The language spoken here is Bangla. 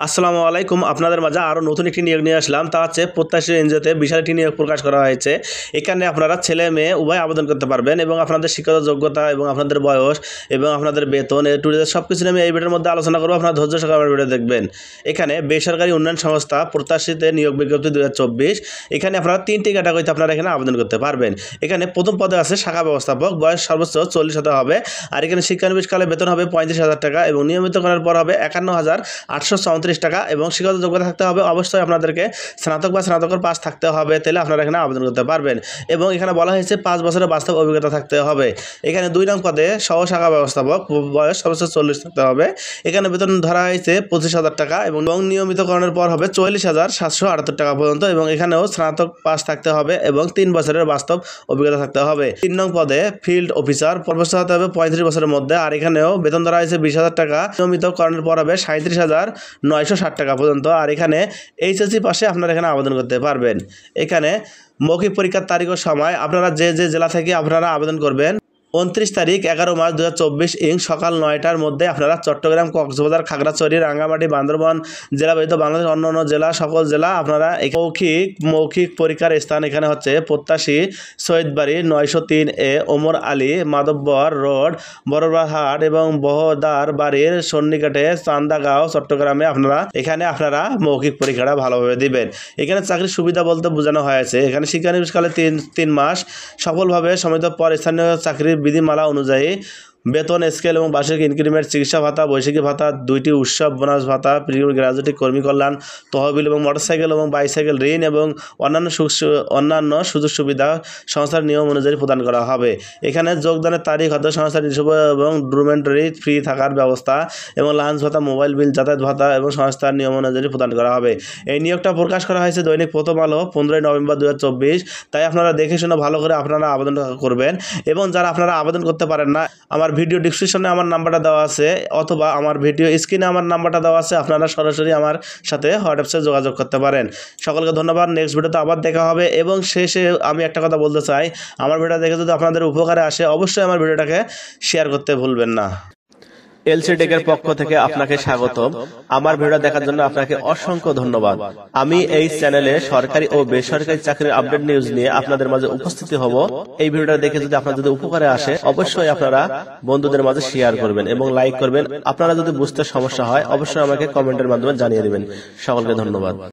আসসালামু আলাইকুম। আপনাদের মাঝে আরও নতুন একটি নিয়োগ নিয়ে আসলাম। তা হচ্ছে প্রত্যাশী এনজিওতে বিশাল একটি নিয়োগ প্রকাশ করা হয়েছে। এখানে আপনারা ছেলে মেয়ে উভয় আবেদন করতে পারবেন এবং আপনাদের শিক্ষাগত যোগ্যতা এবং আপনাদের বয়স এবং আপনাদের বেতন ট্যুরিজম সব কিছু নিয়ে এই ভিডিওর মধ্যে আলোচনা করবো। আপনারা ধৈর্য সহকারে ভিডিও দেখবেন। এখানে বেসরকারি উন্নয়ন সংস্থা প্রত্যাশীতে নিয়োগ বিজ্ঞপ্তি 2024। এখানে আপনারা 3টি ক্যাটাগরিতে আপনারা এখানে আবেদন করতে পারবেন। এখানে প্রথম পদে আছে শাখা ব্যবস্থাপক, বয়স সর্বোচ্চ 40 হতে হবে। আর এখানে শিক্ষানবিশকালে বেতন হবে 35,000 টাকা এবং নিয়মিত করার পর হবে 51,834 টাকা এবং শিক্ষাগত যোগ্যতা থাকতে হবে। অবশ্যই আপনাদেরকে স্নাতক বা স্নাতকের পাস থাকতে হবে, তাহলে আপনারা এখানে আবেদন করতে পারবেন। এবং এখানে বলা হয়েছে 5 বছরের বাস্তব অভিজ্ঞতা থাকতে হবে। এখানে 2 নং পদে সহ শাখা ব্যবস্থাপক, বয়স সর্বোচ্চ 40 থাকতে হবে। এখানে বেতন ধরা হয়েছে 25,000 টাকা এবং নিয়মিতকরণের পর হবে 44,778 টাকা পর্যন্ত এবং এখানেও স্নাতক পাস থাকতে হবে এবং 3 বছরের বাস্তব অভিজ্ঞতা থাকতে হবে। 3 নং পদে ফিল্ড অফিসার, পদস্থ হতে হবে 35 বছরের মধ্যে। আর এখানেও বেতন ধরা হয়েছে 20,000 টাকা, নিয়মিতকরণের পর হবে 37,960 টাকা পর্যন্ত। আর এখানে এইচএসসি পাশে আপনারা এখানে আবেদন করতে পারবেন। এখানে মৌখিক পরীক্ষার তারিখ ও সময় আপনারা যে জেলা থেকে আপনারা আবেদন করবেন 29 তারিখ 11 মার্চ 2024 সকাল 9টার মধ্যে আপনারা চট্টগ্রাম, কক্সবাজার, খাগড়াছড়ি, রাঙ্গামাটি, বান্দরবান জেলা ব্যতীত বাংলাদেশের অন্যান্য জেলা সকল জেলা আপনারা মৌখিক পরীক্ষার স্থান এখানে হচ্ছে প্রত্যাশী, সৈয়দবাড়ি 903A, ওমর আলী, মাধববর রোড, বড়বাহাট এবং বহদার বাড়ির সন্নিকটে চান্দাগাঁও, চট্টগ্রামে আপনারা মৌখিক পরীক্ষাটা ভালোভাবে দিবেন। এখানে চাকরির সুবিধা বলতে বোঝানো হয়েছে এখানে শিক্ষানবিশকালে 3 মাস সফলভাবে সমাপ্ত পর স্থানীয় চাকরির বিধিমালা অনুযায়ী বেতন স্কেল এবং বার্ষিক ইনক্রিমেন্ট, চিকিৎসা ভাতা, বৈশাখী ভাতা, 2টি উৎসব বোনাস ভাতা, গ্র্যাজুয়েটি কর্মী কল্যাণ তহবিল এবং মোটরসাইকেল এবং বাইসাইকেল ঋণ এবং অন্যান্য সুযোগ সুবিধা সংস্থার নিয়ম অনুযায়ী প্রদান করা হবে। এখানে যোগদানের তারিখ, খাদ্য সংস্থার এবং ড্রুমেন্টারি ফ্রি থাকার ব্যবস্থা এবং লাঞ্চ ভাতা, মোবাইল বিল, যাতায়াত ভাতা এবং সংস্থার নিয়ম অনুযায়ী প্রদান করা হবে। এই নিয়োগটা প্রকাশ করা হয়েছে দৈনিক প্রথম আলো 15 নভেম্বর 2024। তাই আপনারা দেখে শুনে ভালো করে আপনারা আবেদন করবেন। এবং যারা আপনারা আবেদন করতে পারেন না, আমার ভিডিও ডিসক্রিপশনে আমার নাম্বারটা দেওয়া আছে অথবা আমার ভিডিও স্ক্রিনে আমার নাম্বারটা দেওয়া আছে, আপনারা সরাসরি আমার সাথে হোয়াটসঅ্যাপে যোগাযোগ করতে পারেন। সকলকে ধন্যবাদ। নেক্সট ভিডিওতে আবার দেখা হবে। এবং শেষে আমি একটা কথা বলতে চাই, আমার ভিডিও দেখে যদি আপনাদের উপকারে আসে অবশ্যই আমার ভিডিওটাকে শেয়ার করতে ভুলবেন না। এলসি টেকের পক্ষ থেকে আপনাকে স্বাগতম। আমার ভিডিও দেখার জন্য আপনাকে অসংখ্য ধন্যবাদ। আমি এই চ্যানেলে সরকারি ও বেসরকারি চাকরির আপডেট নিউজ নিয়ে আপনাদের মাঝে উপস্থিত হব। এই ভিডিওটা দেখে যদি আপনার উপকারে আসে অবশ্যই আপনারা বন্ধুদের মাঝে শেয়ার করবেন এবং লাইক করবেন। আপনারা যদি বুঝতে সমস্যা হয় অবশ্যই আমাকে কমেন্টের মাধ্যমে জানিয়ে দিবেন। সকলকে ধন্যবাদ।